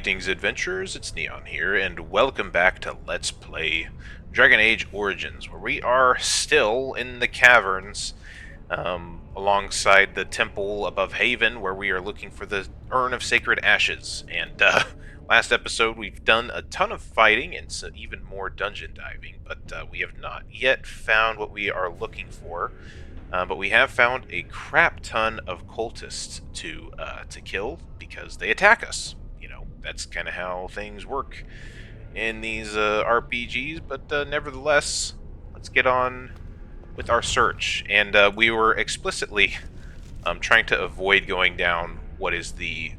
Greetings, adventurers, it's Neon here, and welcome back to Let's Play Dragon Age Origins, where we are still in the caverns, alongside the temple above Haven, where we are looking for the Urn of Sacred Ashes. And, last episode we've done a ton of fighting and even more dungeon diving, but we have not yet found what we are looking for. But we have found a crap ton of cultists to kill, because they attack us. You know, that's kind of how things work in these RPGs, but nevertheless, let's get on with our search. And we were explicitly trying to avoid going down what is the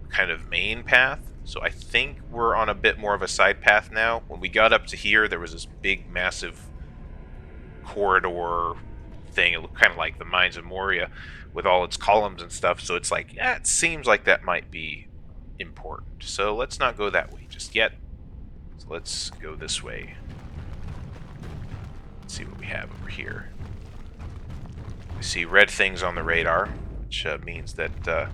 kind of main path, so I think we're on a bit more of a side path now. When we got up to here, there was this big, massive corridor thing. It looked kind of like the Mines of Moria with all its columns and stuff, so it's like, yeah, it seems like that might be important. So let's not go that way just yet. So let's go this way. Let's see what we have over here. We see red things on the radar, which means that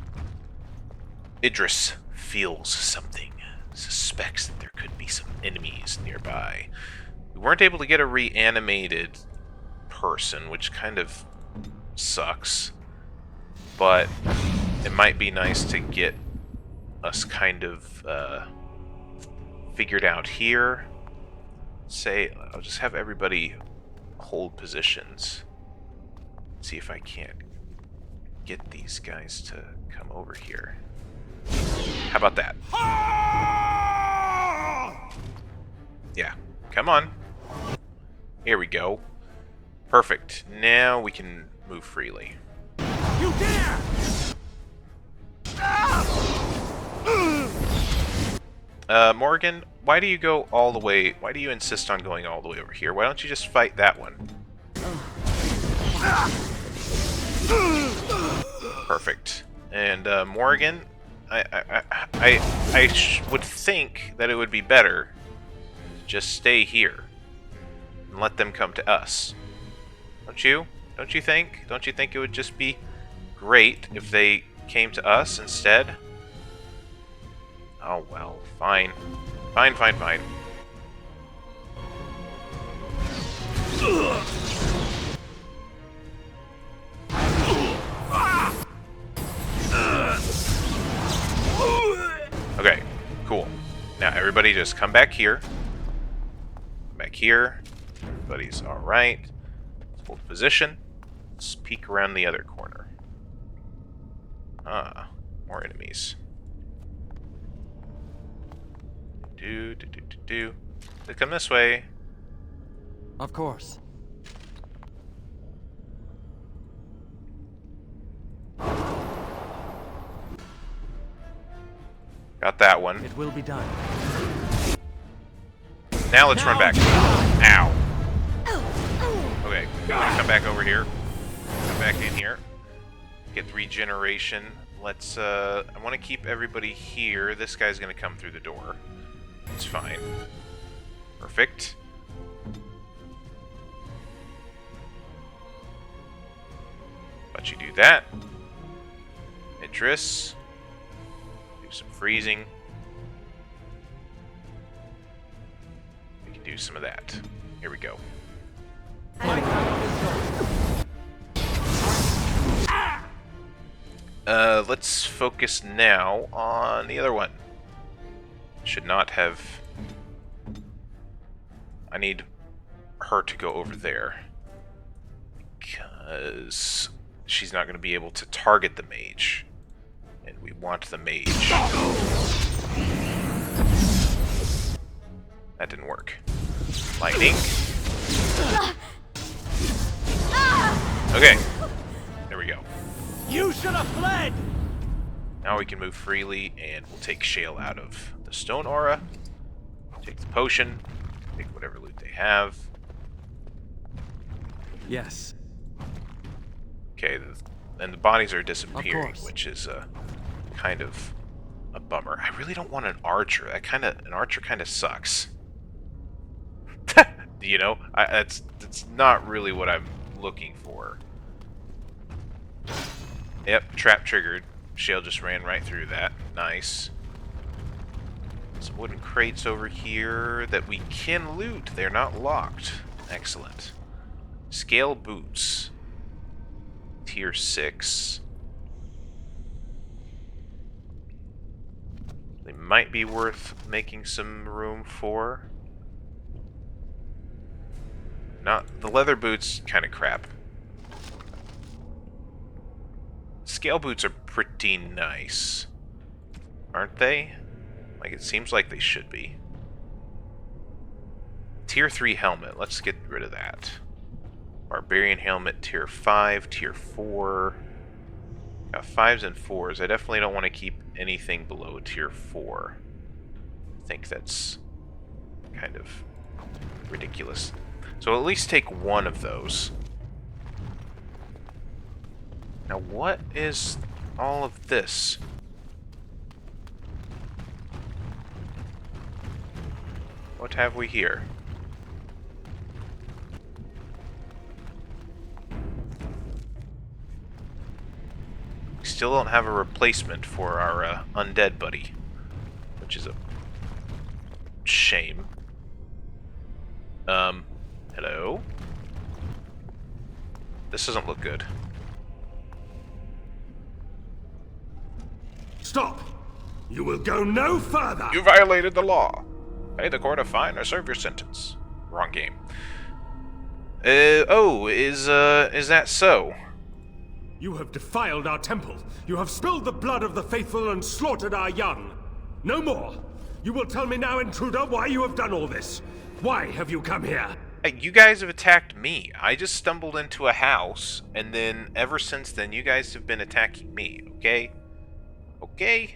Idris feels something, suspects that there could be some enemies nearby. We weren't able to get a reanimated person, which kind of sucks, but it might be nice to get us kind of figured out here. Say, I'll just have everybody hold positions. See if I can't get these guys to come over here. How about that? Yeah, come on. Here we go. Perfect. Now we can move freely. You dare! Morgan, why do you go all the way? Why do you insist on going all the way over here? Why don't you just fight that one? Perfect. And Morgan, I would think that it would be better to just stay here and let them come to us. Don't you? Don't you think? Don't you think it would just be great if they came to us instead? Oh well, fine. Fine, fine, fine. Okay, cool. Now everybody just come back here. Come back here. Everybody's alright. Hold position. Let's peek around the other corner. Ah, more enemies. They come this way. Of course. Got that one. It will be done. Now let's run back. Ow. Okay, come back over here. Come back in here. Get regeneration. Let's, I want to keep everybody here. This guy's going to come through the door. It's fine. Perfect. Let you do that. Idris. Do some freezing. We can do some of that. Here we go. Let's focus now on the other one. Should not have... I need her to go over there, because she's not going to be able to target the mage, and we want the mage. That didn't work. Lightning. Okay, there we go. You should have fled! Now we can move freely, and we'll take Shale out of the stone aura. Take the potion. Take whatever loot they have. Yes. Okay, and the bodies are disappearing, which is kind of a bummer. I really don't want an archer. An archer kind of sucks. You know, that's not really what I'm looking for. Yep, trap triggered. Shale just ran right through that. Nice. Some wooden crates over here that we can loot. They're not locked. Excellent. Scale boots. Tier 6. They might be worth making some room for. Not the leather boots, kind of crap. Scale boots are pretty nice, aren't they? Like, it seems like they should be. Tier 3 helmet. Let's get rid of that. Barbarian helmet, tier 5, tier 4. Got 5s and 4s. I definitely don't want to keep anything below tier 4. I think that's kind of ridiculous. So at least take one of those. Now what is all of this? What have we here? We still don't have a replacement for our undead buddy, which is a shame. Hello? This doesn't look good. Stop! You will go no further! You violated the law. Pay the court a fine or serve your sentence. Wrong game. Is that so? You have defiled our temple. You have spilled the blood of the faithful and slaughtered our young. No more! You will tell me now, intruder, why you have done all this. Why have you come here? Hey, you guys have attacked me. I just stumbled into a house, and then ever since then, you guys have been attacking me, okay? Okay?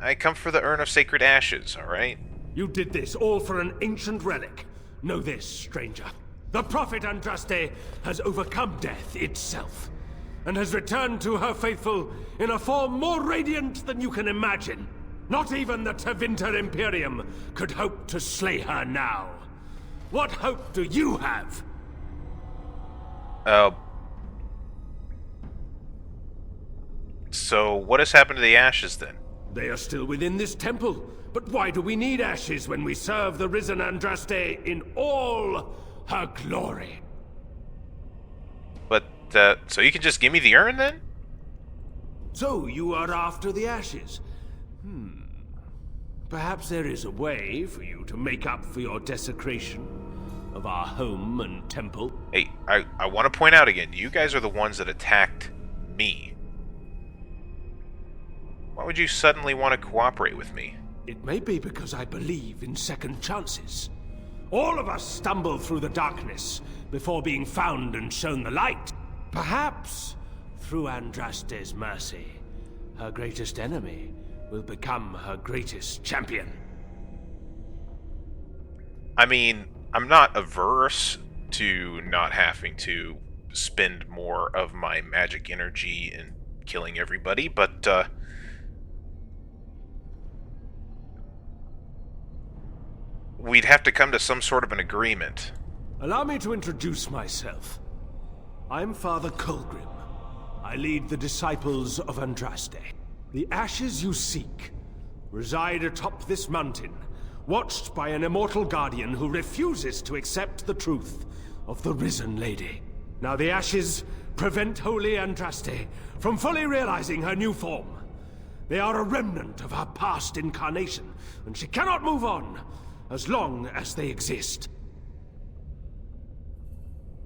I come for the Urn of Sacred Ashes, alright? You did this all for an ancient relic. Know this, stranger. The prophet Andraste has overcome death itself, and has returned to her faithful in a form more radiant than you can imagine. Not even the Tevinter Imperium could hope to slay her now. What hope do you have? So what has happened to the ashes then? They are still within this temple. But why do we need ashes when we serve the risen Andraste in all her glory? But, so you can just give me the urn then? So you are after the ashes? Perhaps there is a way for you to make up for your desecration of our home and temple. Hey, I want to point out again, you guys are the ones that attacked me. Why would you suddenly want to cooperate with me? It may be because I believe in second chances. All of us stumble through the darkness before being found and shown the light. Perhaps, through Andraste's mercy, her greatest enemy will become her greatest champion. I mean, I'm not averse to not having to spend more of my magic energy in killing everybody, but, we'd have to come to some sort of an agreement. Allow me to introduce myself. I'm Father Colgrim. I lead the disciples of Andraste. The ashes you seek reside atop this mountain, watched by an immortal guardian who refuses to accept the truth of the risen lady. Now the ashes prevent Holy Andraste from fully realizing her new form. They are a remnant of her past incarnation, and she cannot move on as long as they exist.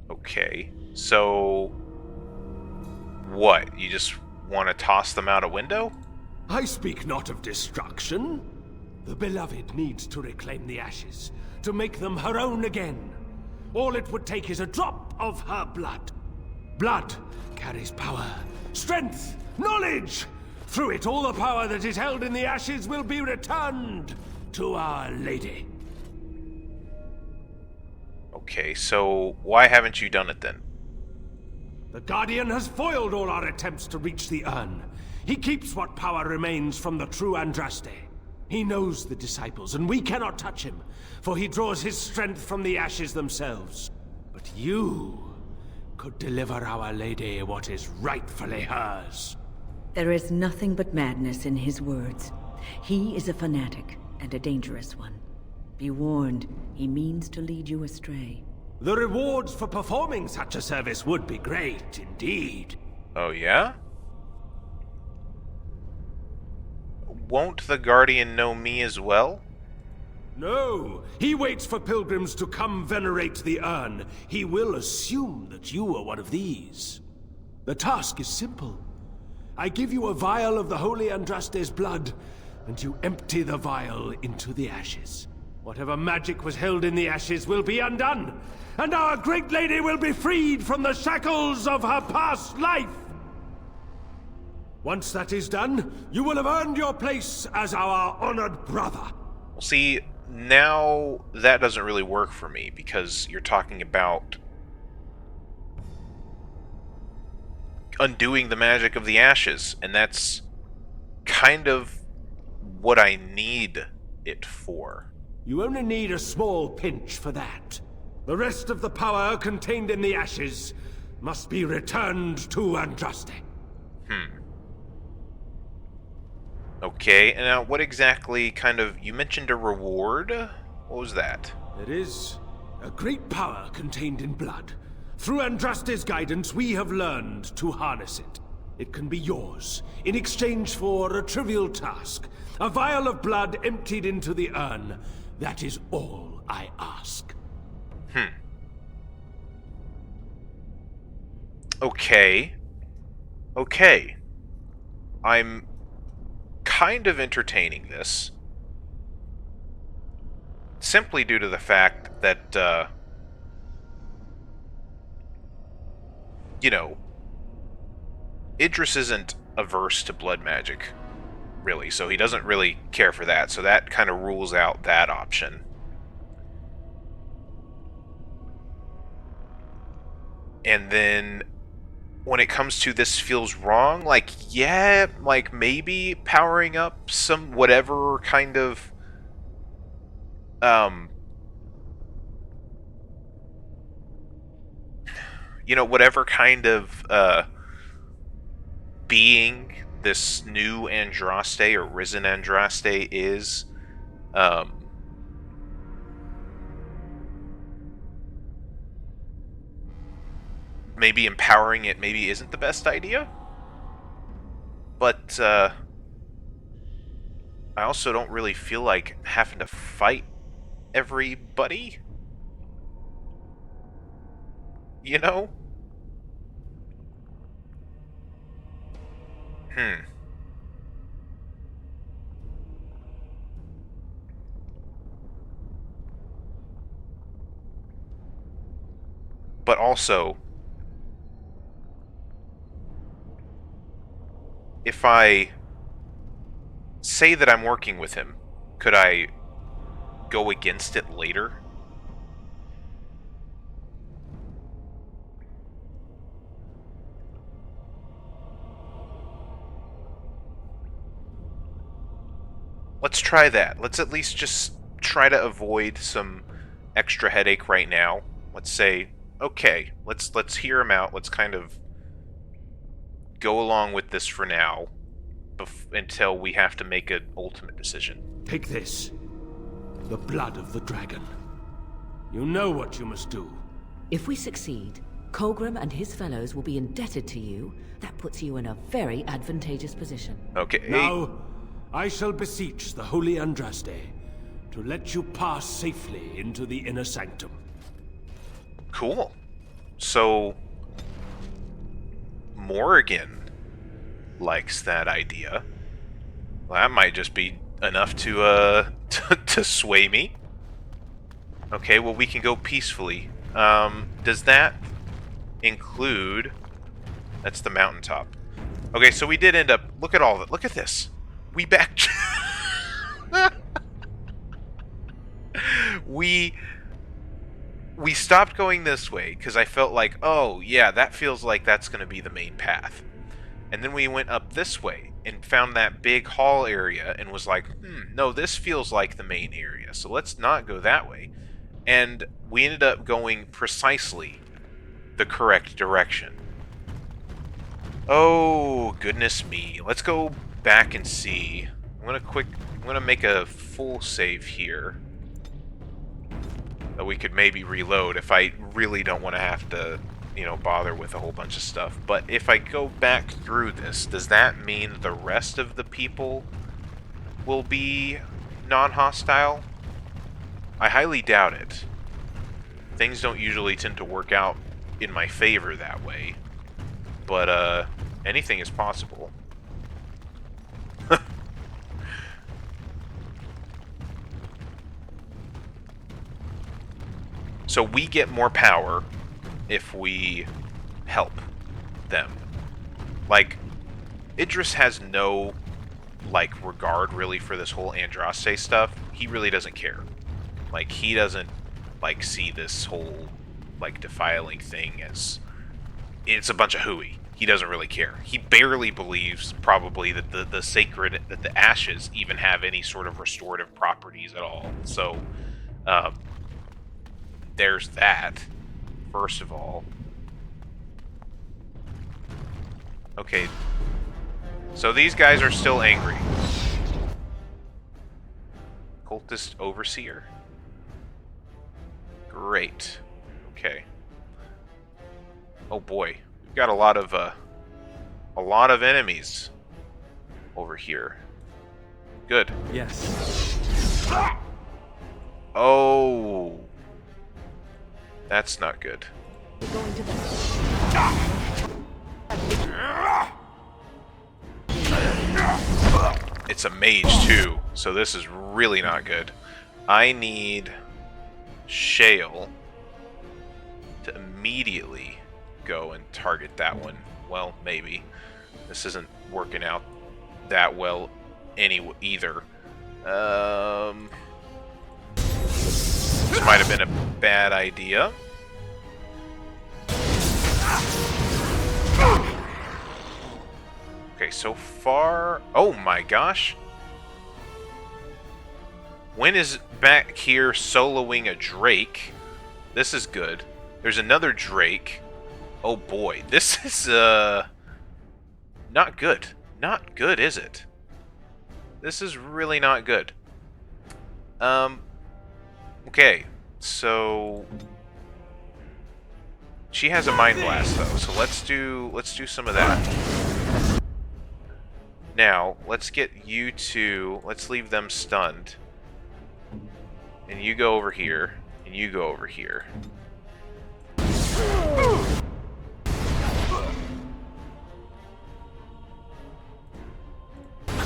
Okay, so what? You just want to toss them out a window? I speak not of destruction. The beloved needs to reclaim the ashes, to make them her own again. All it would take is a drop of her blood. Blood carries power, strength, knowledge. Through it, all the power that is held in the ashes will be returned to Our Lady. Okay, so why haven't you done it then? The Guardian has foiled all our attempts to reach the urn. He keeps what power remains from the true Andraste. He knows the disciples, and we cannot touch him, for he draws his strength from the ashes themselves. But you could deliver Our Lady what is rightfully hers. There is nothing but madness in his words. He is a fanatic, and a dangerous one. Be warned, he means to lead you astray. The rewards for performing such a service would be great, indeed. Oh, yeah? Won't the Guardian know me as well? No, he waits for pilgrims to come venerate the urn. He will assume that you are one of these. The task is simple. I give you a vial of the holy Andraste's blood, and you empty the vial into the ashes. Whatever magic was held in the ashes will be undone, and our great lady will be freed from the shackles of her past life! Once that is done, you will have earned your place as our honored brother. Well, see, now that doesn't really work for me, because you're talking about undoing the magic of the ashes, and that's kind of what I need it for. You only need a small pinch for that. The rest of the power contained in the ashes must be returned to Andraste. Okay, and now what exactly kind of... You mentioned a reward? What was that? There is a great power contained in blood. Through Andraste's guidance, we have learned to harness it. It can be yours, in exchange for a trivial task. A vial of blood emptied into the urn. That is all I ask. Okay. Okay. I'm kind of entertaining this. Simply due to the fact that, you know, Idris isn't averse to blood magic, really, so he doesn't really care for that, so that kind of rules out that option. And then, when it comes to this feels wrong, like, yeah, like, maybe powering up some whatever kind of, you know, whatever kind of, being this new Andraste or risen Andraste is, maybe empowering it maybe isn't the best idea. But, I also don't really feel like having to fight everybody. You know? But also, if I say that I'm working with him, could I go against it later? Let's try that. Let's at least just try to avoid some extra headache right now. Let's say, okay, let's hear him out. Let's kind of go along with this for now, until we have to make an ultimate decision. Take this. The blood of the dragon. You know what you must do. If we succeed, Colgrim and his fellows will be indebted to you. That puts you in a very advantageous position. Okay. Now, I shall beseech the holy Andraste to let you pass safely into the inner sanctum. Cool. So, Morrigan likes that idea. Well, that might just be enough to to sway me. Okay, well, we can go peacefully. Does that include... That's the mountaintop. Okay, so we did end up... Look at all of it. Look at this. We back... we stopped going this way because I felt like, oh, yeah, that feels like that's going to be the main path. And then we went up this way and found that big hall area and was like, no, this feels like the main area, so let's not go that way. And we ended up going precisely the correct direction. Oh, goodness me. Let's go back and see. I'm gonna make a full save here. That we could maybe reload if I really don't want to have to, you know, bother with a whole bunch of stuff. But if I go back through this, does that mean the rest of the people will be non-hostile? I highly doubt it. Things don't usually tend to work out in my favor that way. But, anything is possible. So we get more power if we help them. Like, Idris has no, like, regard, really, for this whole Andraste stuff. He really doesn't care. Like, he doesn't, like, see this whole, like, defiling thing as... It's a bunch of hooey. He doesn't really care. He barely believes, probably, that the sacred... that the ashes even have any sort of restorative properties at all. So, there's that, first of all. Okay. So these guys are still angry. Cultist Overseer. Great. Okay. Oh boy. We've got a lot of enemies over here. Good. Yes. Oh. That's not good. We're going to the... It's a mage too, so this is really not good. I need Shale to immediately go and target that one. Well, maybe. This isn't working out that well either. This might have been a bad idea. Okay, so far... Oh my gosh! Wynn is back here soloing a Drake. This is good. There's another Drake. Oh boy, this is, not good. Not good, is it? This is really not good. Okay, so... She has a Mind Blast, though, so let's do some of that. Now, let's get you two... Let's leave them stunned. And you go over here, and you go over here.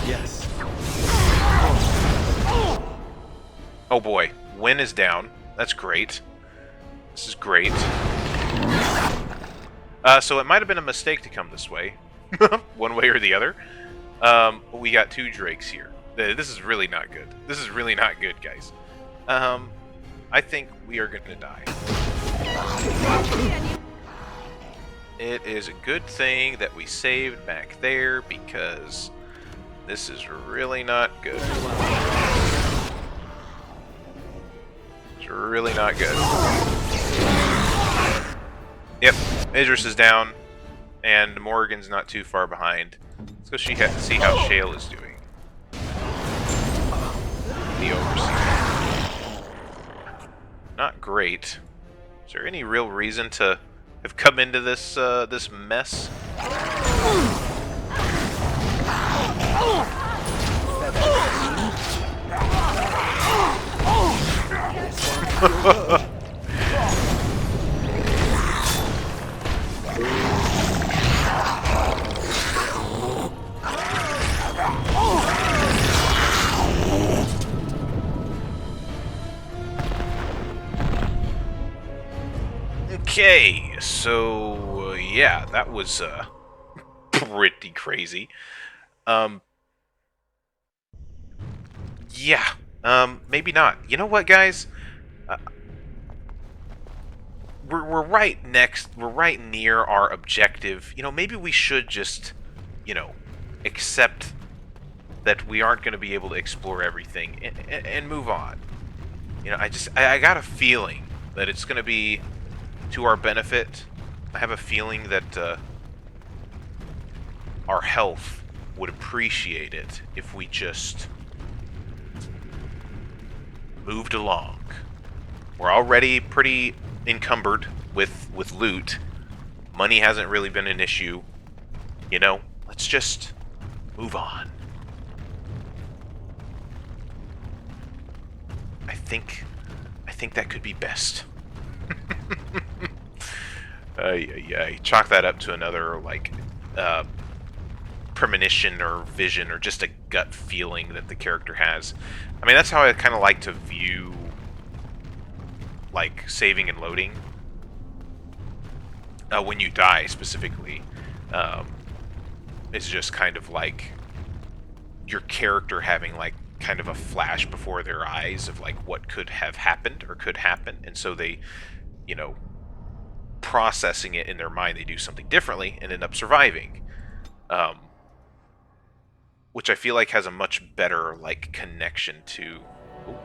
Yes. Oh boy, Wynn is down. That's great. This is great. So it might have been a mistake to come this way. One way or the other. But we got two Drakes here. This is really not good. This is really not good, guys. I think we are gonna die. It is a good thing that we saved back there, because this is really not good. It's really not good. Yep, Idris is down, and Morgan's not too far behind. Let's go see how Shale is doing. The Overseer. Not great. Is there any real reason to have come into this this mess? Okay, so yeah, that was pretty crazy. Yeah, maybe not. You know what, guys? We're right next. We're right near our objective. You know, maybe we should just, you know, accept that we aren't going to be able to explore everything and move on. You know, I got a feeling that it's going to be to our benefit. I have a feeling that our health would appreciate it if we just moved along. We're already pretty encumbered with loot. Money hasn't really been an issue. You know, let's just move on. I think that could be best. Chalk that up to another, like, premonition or vision or just a gut feeling that the character has. I mean, that's how I kind of like to view, like, saving and loading. When you die, specifically. It's just kind of like your character having, like, kind of a flash before their eyes of, like, what could have happened or could happen. And so they, you know, processing it in their mind, they do something differently and end up surviving. Which I feel like has a much better, like, connection to... Ooh.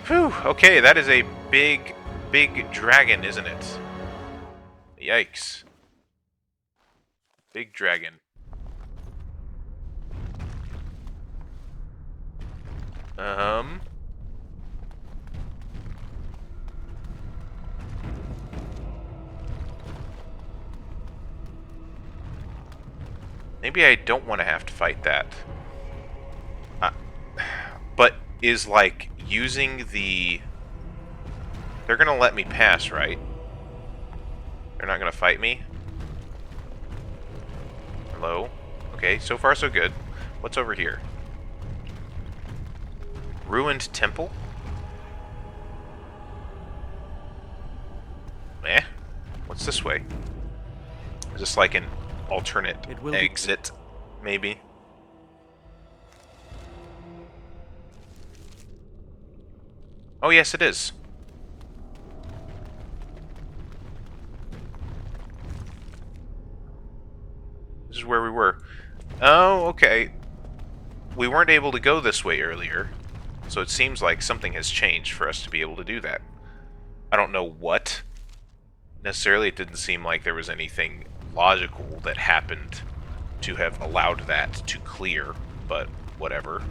Whew, okay, that is a big, big dragon, isn't it? Yikes. Big dragon. Maybe I don't want to have to fight that. But is, like, using the... They're gonna let me pass, right? They're not gonna fight me? Hello? Okay, so far so good. What's over here? Ruined temple? Eh? What's this way? Is this like an alternate exit, maybe? Oh, yes, it is. This is where we were. Oh, okay. We weren't able to go this way earlier, so it seems like something has changed for us to be able to do that. I don't know what. Necessarily, it didn't seem like there was anything logical that happened to have allowed that to clear, but whatever.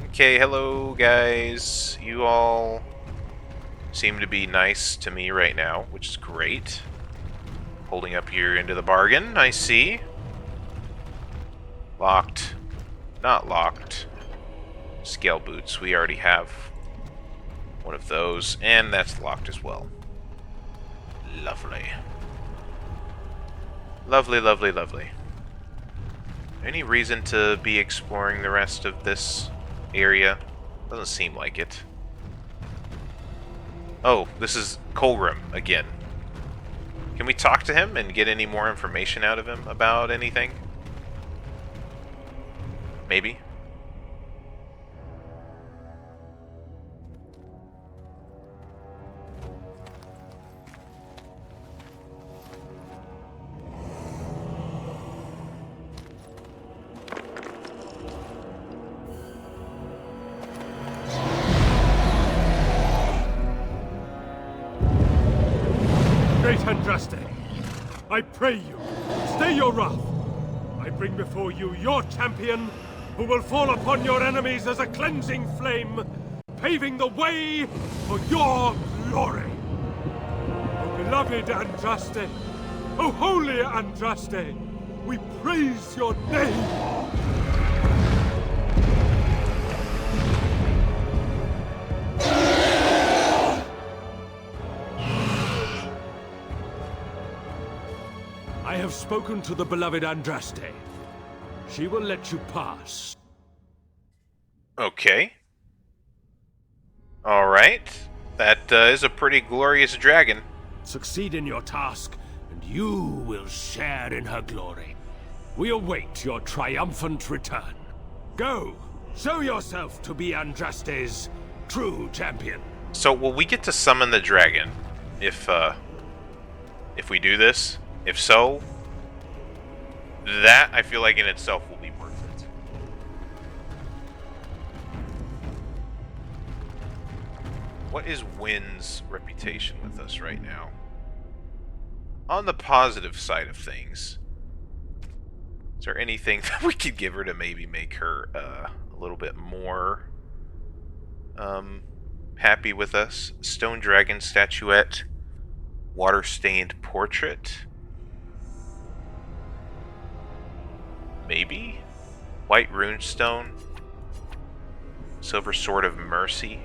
Okay, hello guys. You all seem to be nice to me right now, which is great. Holding up your end of the bargain, I see. Locked. Not locked. Scale boots, we already have one of those, and that's locked as well. Lovely. Lovely, lovely, lovely. Any reason to be exploring the rest of this area? Doesn't seem like it. Oh, this is Colgrim again. Can we talk to him and get any more information out of him about anything? Maybe. Great Andraste, I pray you, stay your wrath. I bring before you your champion, who will fall upon your enemies as a cleansing flame, paving the way for your glory. O beloved Andraste, O holy Andraste, we praise your name. I have spoken to the beloved Andraste. She will let you pass. Okay. Alright. That is a pretty glorious dragon. Succeed in your task, and you will share in her glory. We await your triumphant return. Go, show yourself to be Andraste's true champion. So, will we get to summon the dragon if we do this? If so, that I feel like in itself will be worth it. What is Wynn's reputation with us right now? On the positive side of things, is there anything that we could give her to maybe make her a little bit more happy with us? Stone dragon statuette, water-stained portrait, maybe white runestone, silver sword of mercy.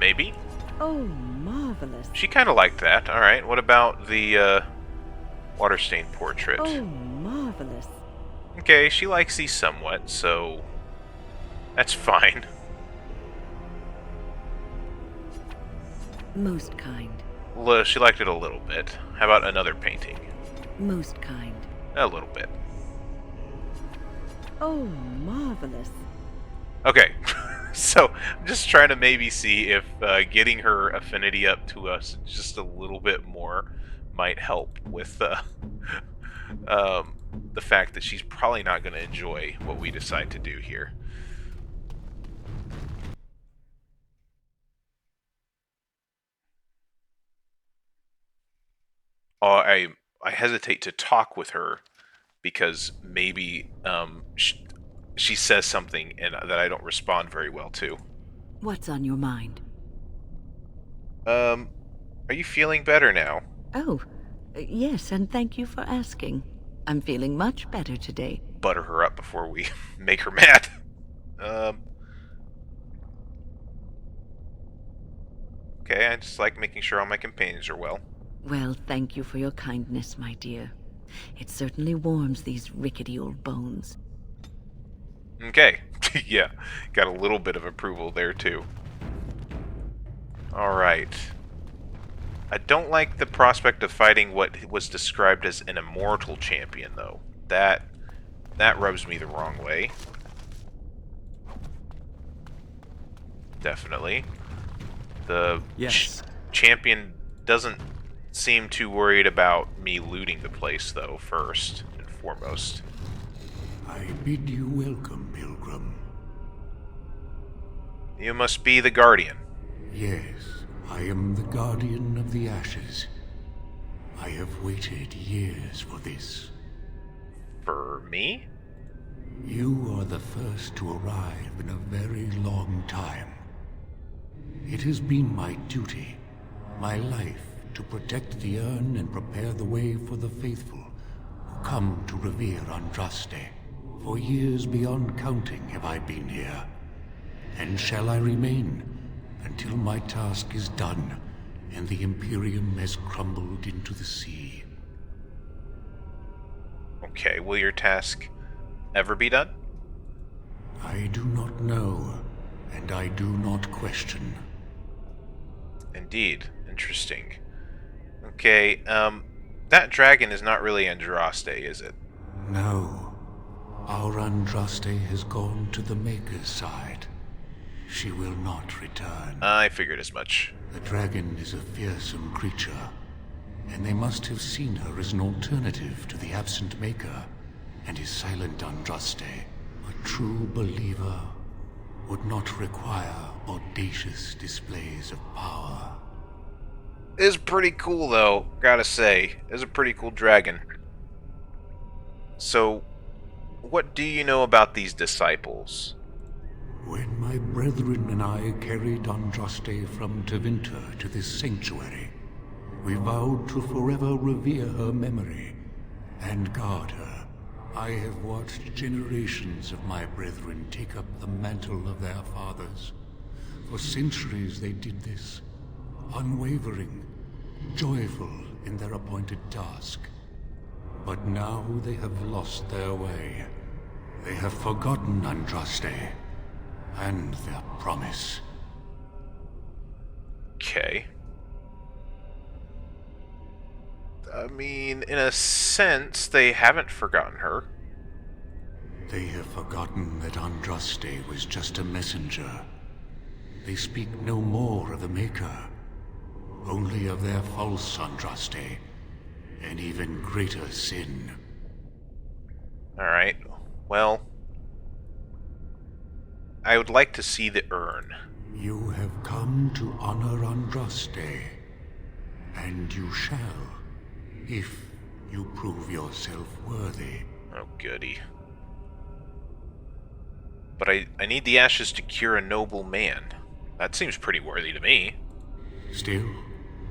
Maybe? Oh, marvelous. She kind of liked that. Alright, what about the water-stained portrait? Oh, marvelous. Okay, she likes these somewhat, so that's fine. Most kind. She liked it a little bit. How about another painting? Most kind. A little bit. Oh, marvelous. Okay, so I'm just trying to maybe see if getting her affinity up to us just a little bit more might help with the fact that she's probably not going to enjoy what we decide to do here. I hesitate to talk with her because maybe she says something that I don't respond very well to. What's on your mind? Are you feeling better now? Oh, yes, and thank you for asking. I'm feeling much better today. Butter her up before we make her mad. Okay, I just like making sure all my companions are well. Well, thank you for your kindness, my dear. It certainly warms these rickety old bones. Okay, yeah, got a little bit of approval there too. Alright. I don't like the prospect of fighting what was described as an immortal champion, though. That rubs me the wrong way. Definitely. The champion doesn't seem too worried about me looting the place, though, first and foremost. I bid you welcome, Pilgrim. You must be the Guardian. Yes, I am the Guardian of the Ashes. I have waited years for this. For me? You are the first to arrive in a very long time. It has been my duty, my life, to protect the urn and prepare the way for the faithful who come to revere Andraste. For years beyond counting have I been here, and shall I remain until my task is done and the Imperium has crumbled into the sea. Okay, will your task ever be done? I do not know, and I do not question. Indeed. Interesting. Okay, that dragon is not really Andraste, is it? No. Our Andraste has gone to the Maker's side. She will not return. I figured as much. The dragon is a fearsome creature, and they must have seen her as an alternative to the absent Maker and his silent Andraste. A true believer would not require audacious displays of power. It's pretty cool, though, gotta say. It's a pretty cool dragon. So, what do you know about these disciples? When my brethren and I carried Andraste from Tevinter to this sanctuary, we vowed to forever revere her memory and guard her. I have watched generations of my brethren take up the mantle of their fathers. For centuries they did this, unwavering, joyful in their appointed task. But now they have lost their way. They have forgotten Andraste and their promise. Okay. I mean, in a sense, they haven't forgotten her. They have forgotten that Andraste was just a messenger. They speak no more of the Maker, only of their false Andraste, and even greater sin. Alright, well, I would like to see the urn. You have come to honor Andraste, and you shall, if you prove yourself worthy. Oh, goody. But I need the ashes to cure a noble man. That seems pretty worthy to me. Still,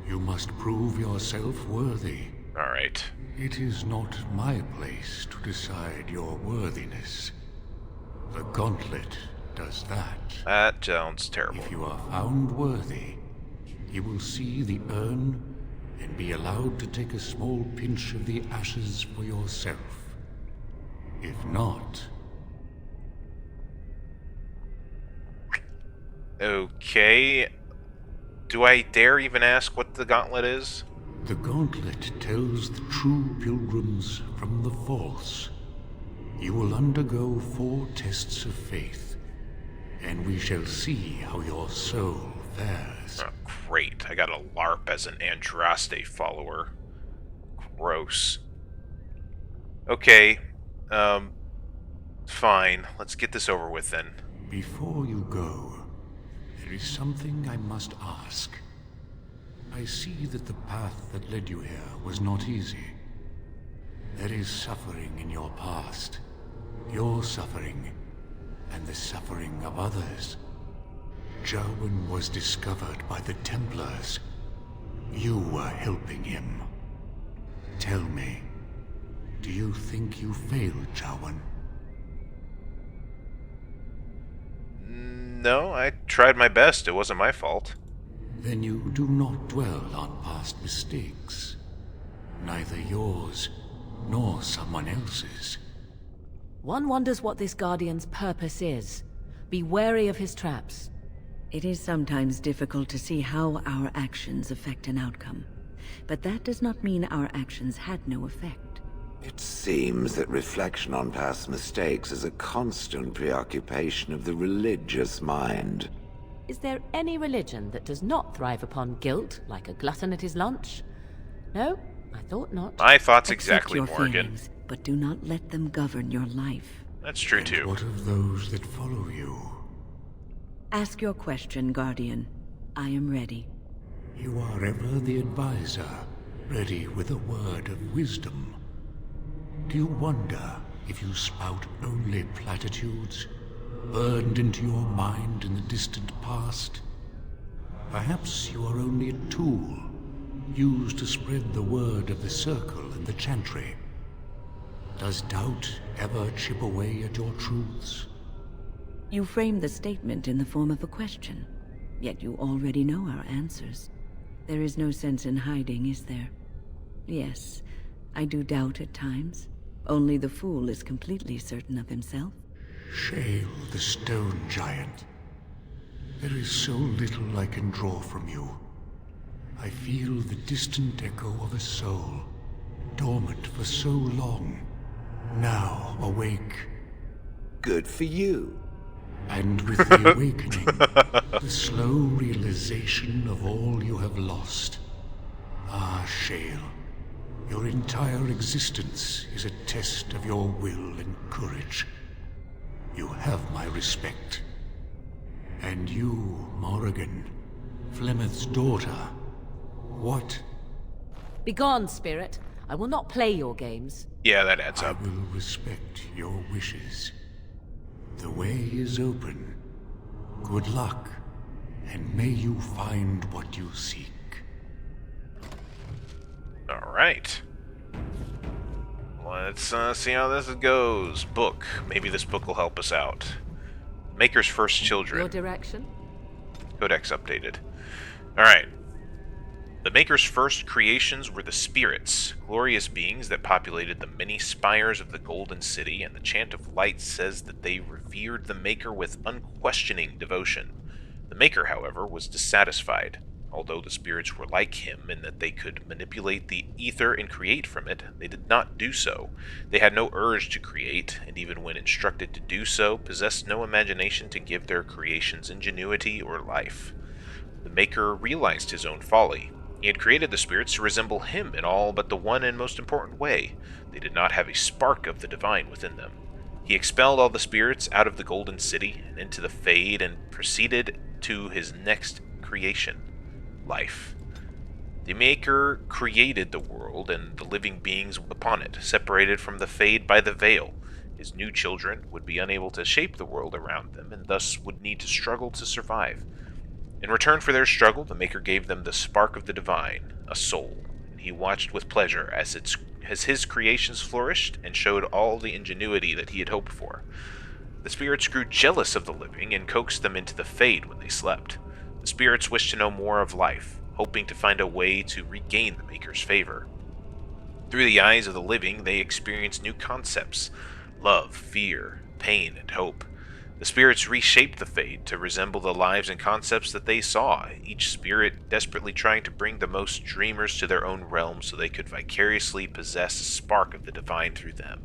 you must prove yourself worthy. Alright. It is not my place to decide your worthiness. The Gauntlet does that. That sounds terrible. If you are found worthy, you will see the urn and be allowed to take a small pinch of the ashes for yourself. If not... Okay. Do I dare even ask what the gauntlet is? The Gauntlet tells the true pilgrims from the false. You will undergo 4 tests of faith, and we shall see how your soul fares. Oh, great. I got a LARP as an Andraste follower. Gross. Okay. Fine. Let's get this over with then. Before you go, there is something I must ask. I see that the path that led you here was not easy. There is suffering in your past. Your suffering, and the suffering of others. Jarwin was discovered by the Templars. You were helping him. Tell me, do you think you failed Jarwin? No, I tried my best. It wasn't my fault. Then you do not dwell on past mistakes. Neither yours, nor someone else's. One wonders what this Guardian's purpose is. Be wary of his traps. It is sometimes difficult to see how our actions affect an outcome. But that does not mean our actions had no effect. It seems that reflection on past mistakes is a constant preoccupation of the religious mind. Is there any religion that does not thrive upon guilt, like a glutton at his lunch? No, I thought not. My thoughts Accept exactly, your Morgan. feelings, but do not let them govern your life. That's true, And too. what of those that follow you? Ask your question, Guardian. I am ready. You are ever the advisor, ready with a word of wisdom. Do you wonder if you spout only platitudes, burned into your mind in the distant past? Perhaps you are only a tool, used to spread the word of the Circle and the Chantry. Does doubt ever chip away at your truths? You frame the statement in the form of a question, yet you already know our answers. There is no sense in hiding, is there? Yes, I do doubt at times. Only the fool is completely certain of himself. Shale, the stone giant. There is so little I can draw from you. I feel the distant echo of a soul, dormant for so long, now awake. Good for you. And with the awakening, the slow realization of all you have lost. Ah, Shale, your entire existence is a test of your will and courage. You have my respect. And you, Morrigan, Flemeth's daughter, what? Begone, spirit. I will not play your games. Yeah, that adds I up. will respect your wishes. The way is open. Good luck, and may you find what you seek. Alright. Let's see how this goes. Book. Maybe this book will help us out. Maker's First Your Children. direction? Codex updated. Alright. The Maker's first creations were the spirits, glorious beings that populated the many spires of the Golden City, and the Chant of Light says that they revered the Maker with unquestioning devotion. The Maker, however, was dissatisfied. Although the spirits were like him in that they could manipulate the ether and create from it, they did not do so. They had no urge to create, and even when instructed to do so, possessed no imagination to give their creations ingenuity or life. The Maker realized his own folly. He had created the spirits to resemble him in all but the one and most important way. They did not have a spark of the divine within them. He expelled all the spirits out of the Golden City and into the Fade and proceeded to his next creation, life. The Maker created the world and the living beings upon it, separated from the Fade by the veil. His new children would be unable to shape the world around them and thus would need to struggle to survive. In return for their struggle, the Maker gave them the spark of the divine, a soul, and he watched with pleasure as his creations flourished and showed all the ingenuity that he had hoped for. The spirits grew jealous of the living and coaxed them into the Fade when they slept. The spirits wished to know more of life, hoping to find a way to regain the Maker's favor. Through the eyes of the living, they experienced new concepts: love, fear, pain, and hope. The spirits reshaped the Fade to resemble the lives and concepts that they saw, each spirit desperately trying to bring the most dreamers to their own realm so they could vicariously possess a spark of the divine through them.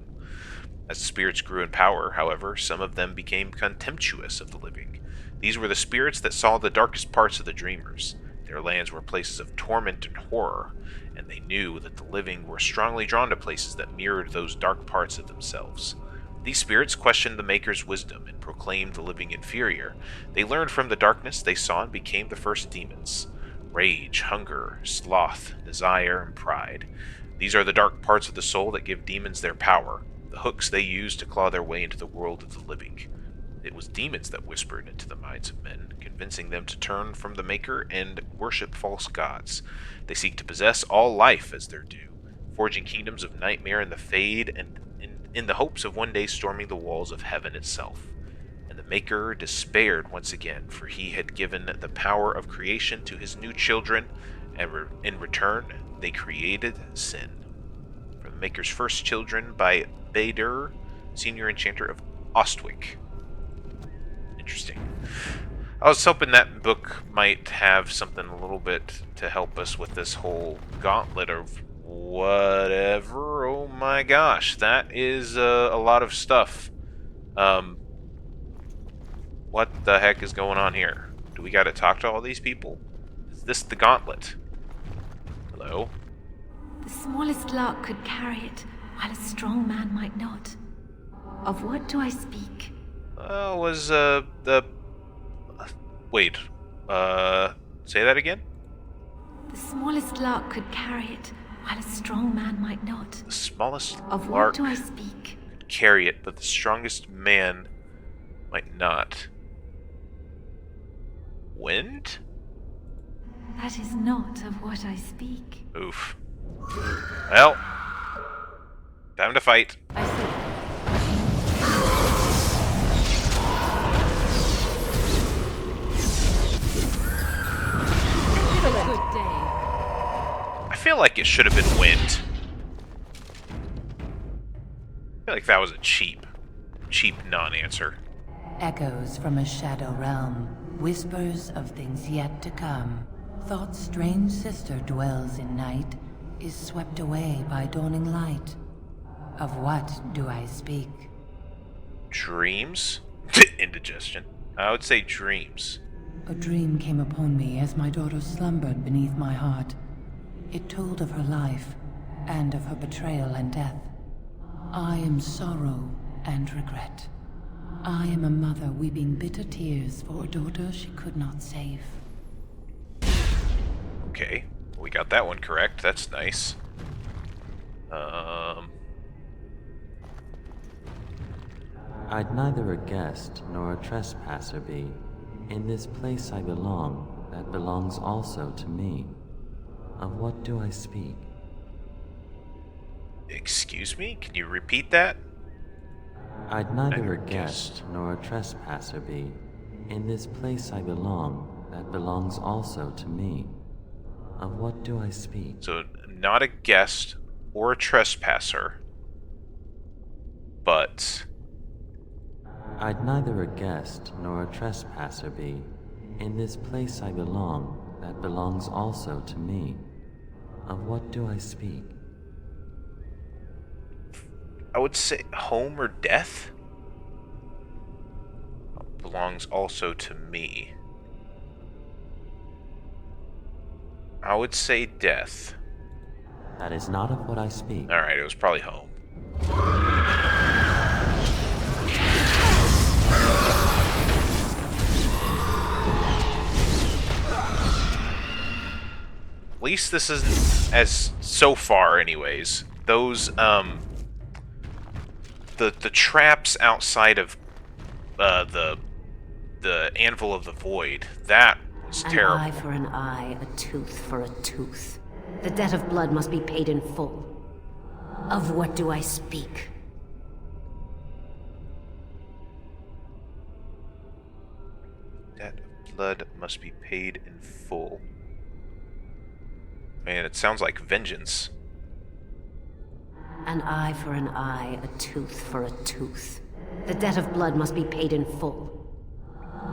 As the spirits grew in power, however, some of them became contemptuous of the living. These were the spirits that saw the darkest parts of the dreamers. Their lands were places of torment and horror, and they knew that the living were strongly drawn to places that mirrored those dark parts of themselves. These spirits questioned the Maker's wisdom and proclaimed the living inferior. They learned from the darkness they saw and became the first demons: rage, hunger, sloth, desire, and pride. These are the dark parts of the soul that give demons their power, the hooks they use to claw their way into the world of the living. It was demons that whispered into the minds of men, convincing them to turn from the Maker and worship false gods. They seek to possess all life as their due, forging kingdoms of nightmare in the Fade and in the hopes of one day storming the walls of heaven itself. And the Maker despaired once again, for he had given the power of creation to his new children, and in return they created sin. From the Maker's first children by Bader, senior enchanter of Ostwick. Interesting. I was hoping that book might have something a little bit to help us with this whole gauntlet of whatever. Oh my gosh, that is a lot of stuff. What the heck is going on here? Do we gotta talk to all these people? Is this the Gauntlet? Hello? The smallest lark could carry it, while a strong man might not. Of what do I speak? Was wait, say that again? The smallest lark could carry it, while a strong man might not. The smallest Of what lark do I speak? could carry it, but the strongest man might not. Wind? That is not of what I speak. Oof. Well, time to fight. I see. Good day. I feel like it should have been wind. I feel like that was a cheap non-answer. Echoes from a shadow realm, whispers of things yet to come. Thought's strange sister dwells in night, is swept away by dawning light. Of what do I speak? Dreams? Indigestion. I would say dreams. A dream came upon me as my daughter slumbered beneath my heart. It told of her life, and of her betrayal and death. I am sorrow and regret. I am a mother weeping bitter tears for a daughter she could not save. Okay, we got that one correct. That's nice. I'd neither a guest nor a trespasser be. In this place I belong, that belongs also to me. Of what do I speak? Excuse me? Can you repeat that? I'd neither a guest nor a trespasser be. In this place I belong, that belongs also to me. Of what do I speak? So, not a guest or a trespasser, but... I'd neither a guest nor a trespasser be. In this place I belong, that belongs also to me. Of what do I speak? I would say home or death belongs also to me. I would say death. That is not of what I speak. Alright, it was probably home. At least this isn't as so far anyways. Those the traps outside of the Anvil of the Void, that was terrible. An eye for an eye, a tooth for a tooth. The debt of blood must be paid in full. Of what do I speak? Debt of blood must be paid in full. Man, it sounds like vengeance. An eye for an eye, a tooth for a tooth. The debt of blood must be paid in full.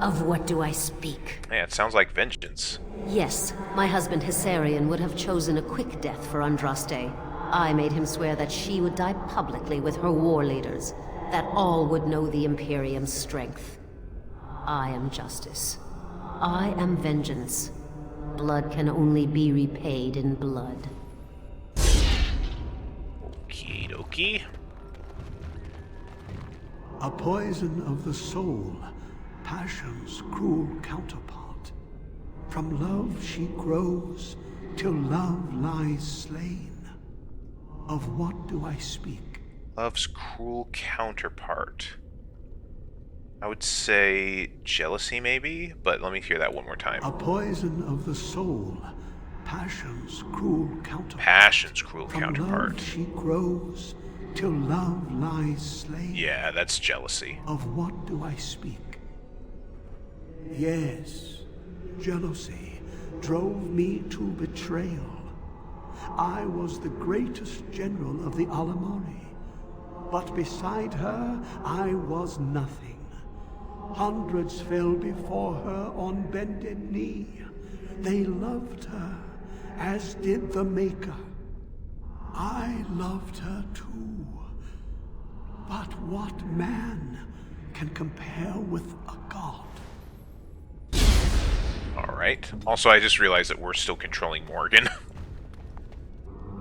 Of what do I speak? Man, it sounds like vengeance. Yes, my husband Hysarian would have chosen a quick death for Andraste. I made him swear that she would die publicly with her war leaders, that all would know the Imperium's strength. I am justice. I am vengeance. Blood can only be repaid in blood. Okie dokie. A poison of the soul, passion's cruel counterpart. From love she grows, till love lies slain. Of what do I speak? Love's cruel counterpart. I would say jealousy, maybe? But let me hear that one more time. A poison of the soul, passion's cruel counterpart. Passion's cruel From counterpart. love she grows, till love lies slain. Yeah, that's jealousy. Of what do I speak? Yes, jealousy drove me to betrayal. I was the greatest general of the Alamari, but beside her I was nothing. Hundreds fell before her on bended knee. They loved her, as did the Maker. I loved her too. But what man can compare with a god? Alright. Also, I just realized that we're still controlling Morgan.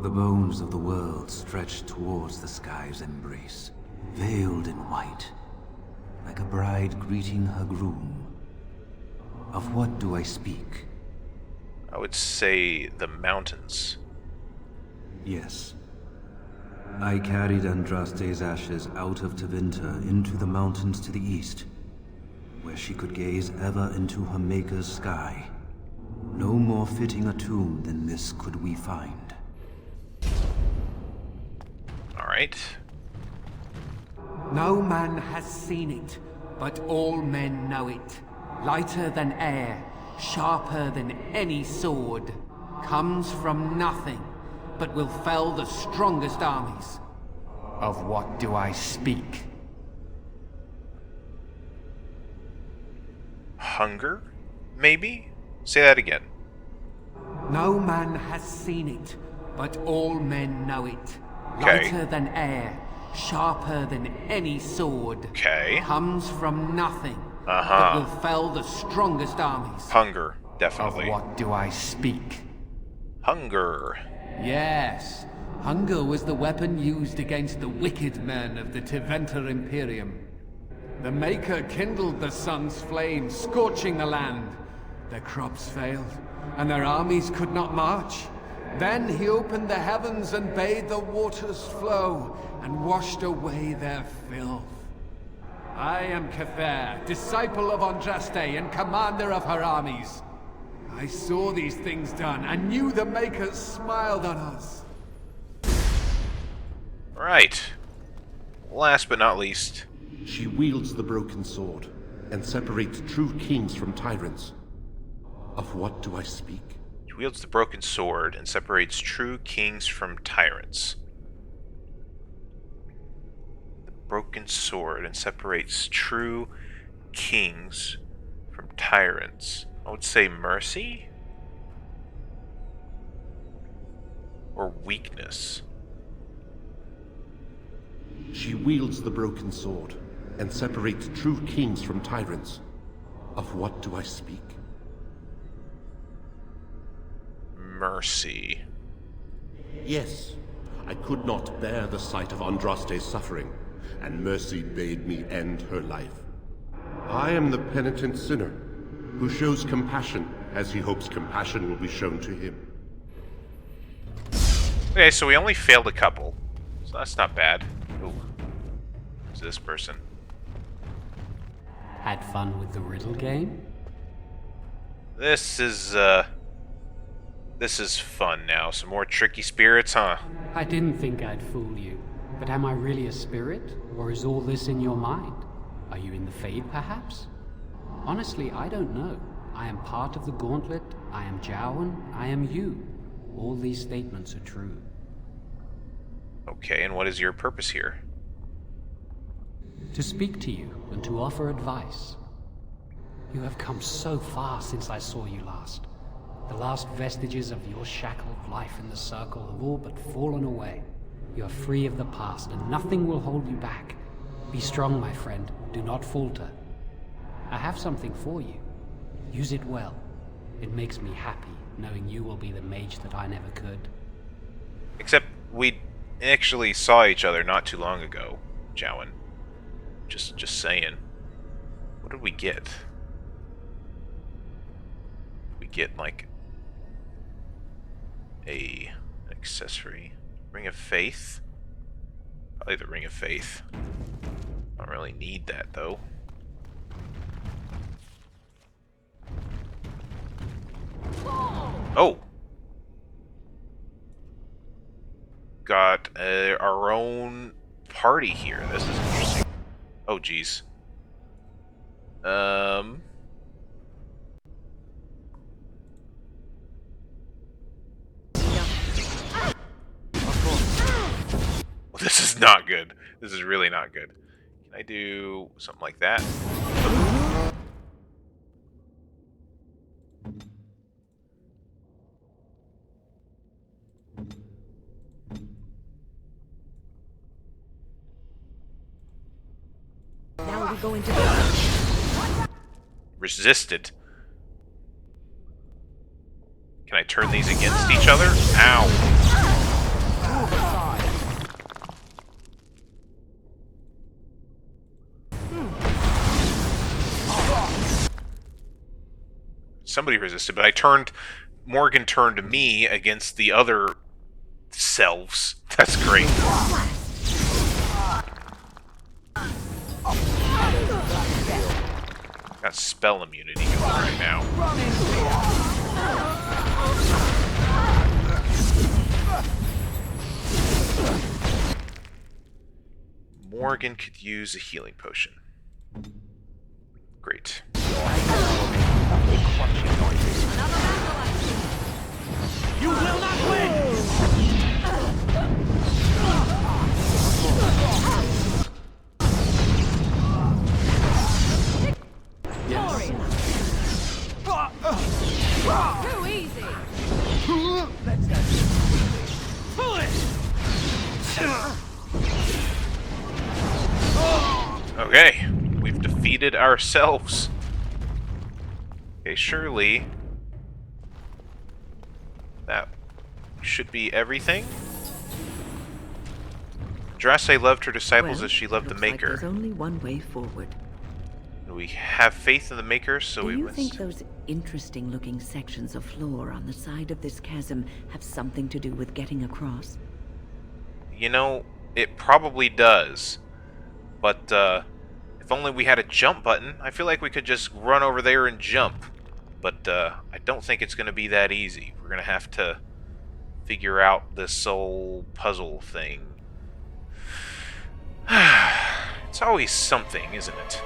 The bones of the world stretched towards the sky's embrace, veiled in white, like a bride greeting her groom. Of what do I speak? I would say the mountains. Yes. I carried Andraste's ashes out of Tevinter into the mountains to the east, where she could gaze ever into her Maker's sky. No more fitting a tomb than this could we find. Alright. No man has seen it, but all men know it. Lighter than air, sharper than any sword. Comes from nothing, but will fell the strongest armies. Of what do I speak? Hunger? Maybe? Say that again. No man has seen it, but all men know it. Okay. Lighter than air, sharper than any sword. Okay. Comes from nothing, Uh-huh. but will fell the strongest armies. Hunger, Of definitely. what do I speak? Hunger. Yes, hunger was the weapon used against the wicked men of the Tevinter Imperium. The Maker kindled the sun's flame, scorching the land. Their crops failed, and their armies could not march. Then he opened the heavens and bade the waters flow, and washed away their filth. I am Kefir, disciple of Andraste and commander of her armies. I saw these things done, and knew the Makers smiled on us. Right. Last but not least. She wields the broken sword, and separates true kings from tyrants. Of what do I speak? You wields the broken sword and separates true kings from tyrants. The broken sword and separates true kings from tyrants. I would say mercy? Or weakness? She wields the broken sword and separates true kings from tyrants. Of what do I speak? Mercy. Yes, I could not bear the sight of Andraste's suffering, and mercy bade me end her life. I am the penitent sinner, who shows compassion as he hopes compassion will be shown to him. Okay, so we only failed a couple, so that's not bad. Ooh. Who's this person? Had fun with the riddle game? This is fun now. Some more tricky spirits, huh? I didn't think I'd fool you. But am I really a spirit? Or is all this in your mind? Are you in the Fade, perhaps? Honestly, I don't know. I am part of the Gauntlet, I am Jowan, I am you. All these statements are true. Okay, and what is your purpose here? To speak to you and to offer advice. You have come so far since I saw you last. The last vestiges of your shackled life in the Circle have all but fallen away. You are free of the past, and nothing will hold you back. Be strong, my friend. Do not falter. I have something for you. Use it well. It makes me happy, knowing you will be the mage that I never could. Except we actually saw each other not too long ago, Jowan. Just saying. What did we get? We get, like, an accessory. Ring of Faith? Probably the Ring of Faith. I don't really need that, though. Oh! Got our own party here. This is interesting. Oh, jeez. This is not good. This is really not good. Can I do something like that? Now we go into the... Resisted. Can I turn these against each other? Ow! Somebody resisted, but I turned... Morgan turned me against the other selves. That's great. Got spell immunity going right now. Morgan could use a healing potion. Great. You will not win! Yes. Too easy! Let's go. Pull it! Okay, we've defeated ourselves. Okay, surely that should be everything. Andraste loved her disciples as she loved the Maker. There's only one way forward. We have faith in the Maker, so we Do you must... think those interesting-looking sections of floor on the side of this chasm have something to do with getting across? You know, it probably does. But, if only we had a jump button, I feel like we could just run over there and jump. But, I don't think it's going to be that easy. We're going to have to figure out this whole puzzle thing. It's always something, isn't it?